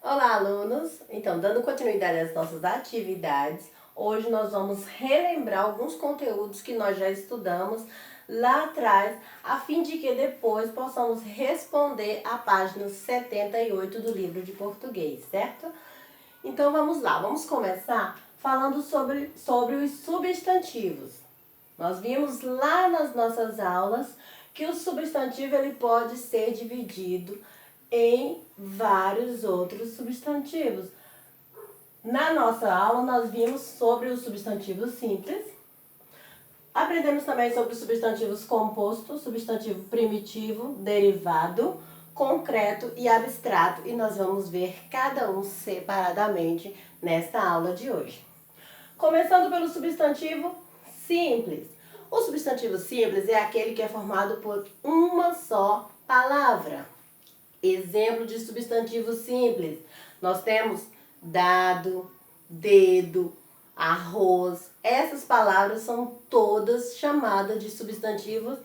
Olá, alunos! Então, dando continuidade às nossas atividades, hoje nós vamos relembrar alguns conteúdos que nós já estudamos lá atrás, a fim de que depois possamos responder a página 78 do livro de português, certo? Então, vamos lá, vamos começar falando sobre os substantivos. Nós vimos lá nas nossas aulas que o substantivo ele pode ser dividido em vários outros substantivos. Na nossa aula, nós vimos sobre os substantivos simples. Aprendemos também sobre os substantivos compostos, substantivo primitivo, derivado, concreto e abstrato. E nós vamos ver cada um separadamente nesta aula de hoje. Começando pelo substantivo simples. O substantivo simples é aquele que é formado por uma só palavra. Exemplo de substantivo simples. Nós temos dado, dedo, arroz. Essas palavras são todas chamadas de substantivos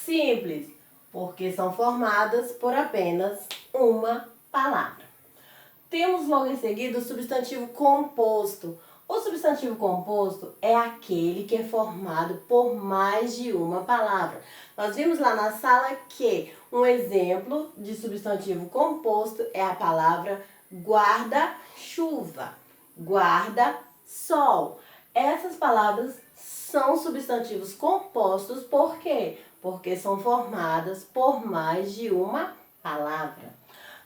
simples, porque são formadas por apenas uma palavra. Temos logo em seguida o substantivo composto. O substantivo composto é aquele que é formado por mais de uma palavra. Nós vimos lá na sala que um exemplo de substantivo composto é a palavra guarda-chuva, guarda-sol. Essas palavras são substantivos compostos, por quê? Porque são formadas por mais de uma palavra.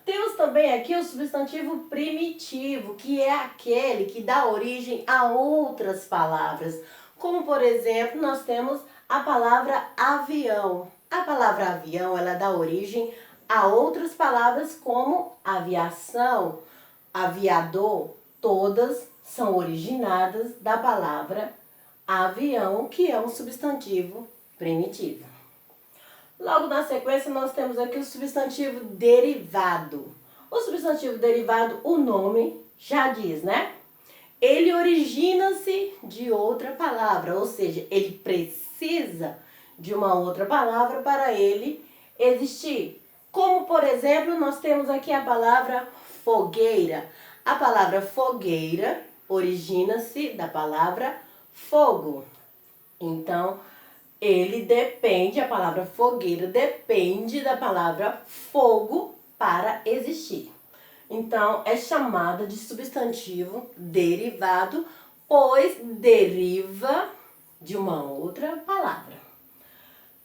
Temos também aqui o substantivo primitivo, que é aquele que dá origem a outras palavras. Como, por exemplo, nós temos a palavra avião. A palavra avião, ela dá origem a outras palavras como aviação, aviador. Todas são originadas da palavra avião, que é um substantivo primitivo. Logo na sequência, nós temos aqui o substantivo derivado. O substantivo derivado, o nome já diz, né? Ele origina-se de outra palavra, ou seja, ele precisa de uma outra palavra para ele existir. Como, por exemplo, nós temos aqui a palavra fogueira. A palavra fogueira origina-se da palavra fogo. Então, ele depende, a palavra fogueira depende da palavra fogo para existir. Então, é chamada de substantivo derivado, pois deriva de uma outra palavra.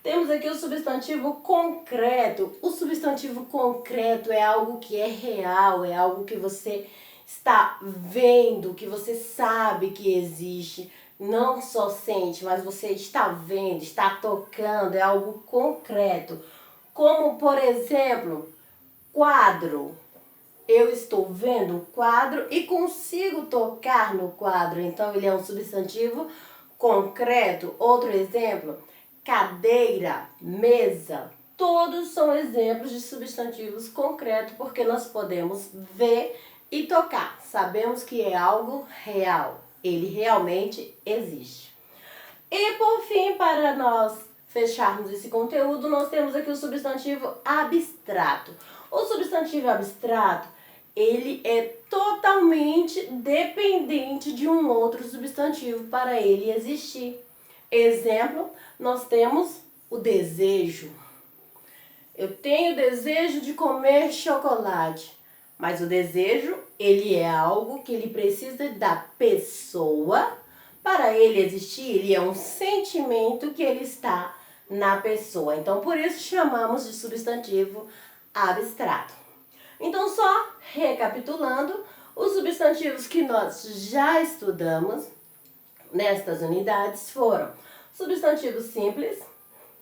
Temos aqui o substantivo concreto. O substantivo concreto é algo que é real, é algo que você está vendo, que você sabe que existe. Não só sente, mas você está vendo, está tocando, é algo concreto. Como, por exemplo, quadro. Eu estou vendo o quadro e consigo tocar no quadro. Então, ele é um substantivo concreto. Outro exemplo, cadeira, mesa. Todos são exemplos de substantivos concretos porque nós podemos ver e tocar. Sabemos que é algo real. Ele realmente existe. E por fim, para nós fecharmos esse conteúdo, nós temos aqui o substantivo abstrato. O substantivo abstrato, ele é totalmente dependente de um outro substantivo para ele existir. Exemplo, nós temos o desejo. Eu tenho desejo de comer chocolate. Mas o desejo, ele é algo que ele precisa da pessoa para ele existir. Ele é um sentimento que ele está na pessoa. Então, por isso chamamos de substantivo abstrato. Então, só recapitulando, os substantivos que nós já estudamos nestas unidades foram substantivo simples,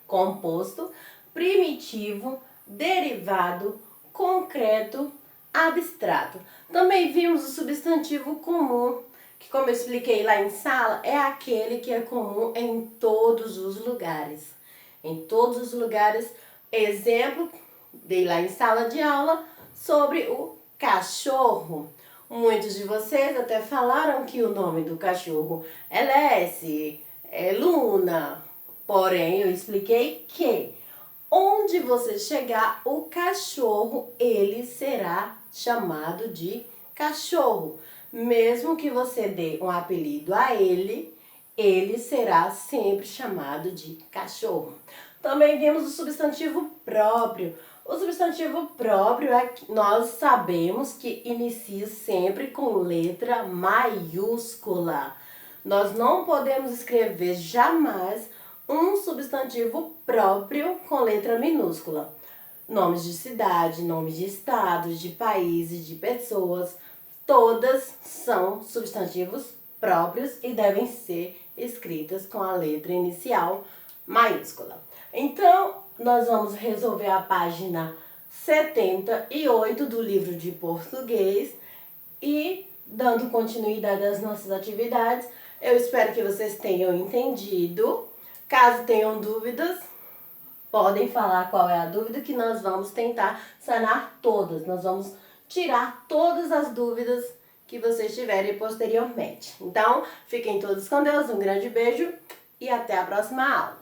composto, primitivo, derivado, concreto, abstrato. Também vimos o substantivo comum, que como eu expliquei lá em sala, é aquele que é comum em todos os lugares. Em todos os lugares, exemplo, dei lá em sala de aula sobre o cachorro. Muitos de vocês até falaram que o nome do cachorro é Lessie, é Luna. Porém, eu expliquei que Onde você chegar, o cachorro, ele será chamado de cachorro. Mesmo que você dê um apelido a ele, ele será sempre chamado de cachorro. Também temos o substantivo próprio. O substantivo próprio é que nós sabemos que inicia sempre com letra maiúscula. Nós não podemos escrever jamais um substantivo próprio com letra minúscula. Nomes de cidade, nomes de estados, de países, de pessoas, todas são substantivos próprios e devem ser escritas com a letra inicial maiúscula. Então, nós vamos resolver a página 78 do livro de português e, dando continuidade às nossas atividades, eu espero que vocês tenham entendido. Caso tenham dúvidas, podem falar qual é a dúvida que nós vamos tentar sanar todas. Nós vamos tirar todas as dúvidas que vocês tiverem posteriormente. Então, fiquem todos com Deus, um grande beijo e até a próxima aula.